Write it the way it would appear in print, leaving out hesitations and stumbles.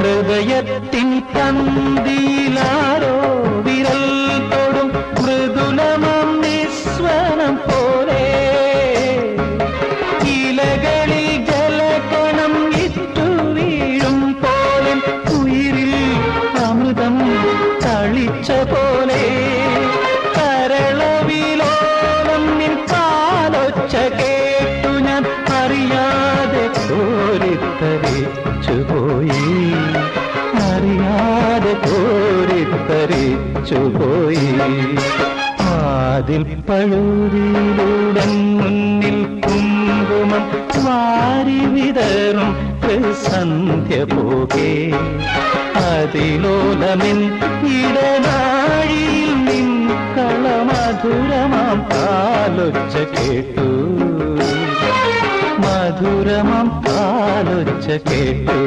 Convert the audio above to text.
ഹൃദയത്തിൻ പന്തിയിലാരോ വിരൽ തൊടും മൃദുലമം നിസ്വനം പോലെ ഇലകളിൽ ജലകണം ഇറ്റു വീഴും പോലെ ഉയിരിൽ അമൃതം തളിച്ച പോലെ കരളവിലോലം നിൻ കാലൊച്ച കേട്ടു ഞാൻ അറിയാതെ കോരിത്തരിച്ചുപോയി അറിയാതെ കോരിത്തരിച്ചുപോയി അതിൽ പഴുതിയിലൂടൻ മുന്നിൽ കുങ്കുമം വാരി വിതറും സന്ധ്യ പോകെ അതിലോലമിൻ ഇടനാഴിയിൽ നിൻ കളമധുരമാം കാലൊച്ച കേട്ടു മധുരമാം കാലൊച്ച കേട്ടു.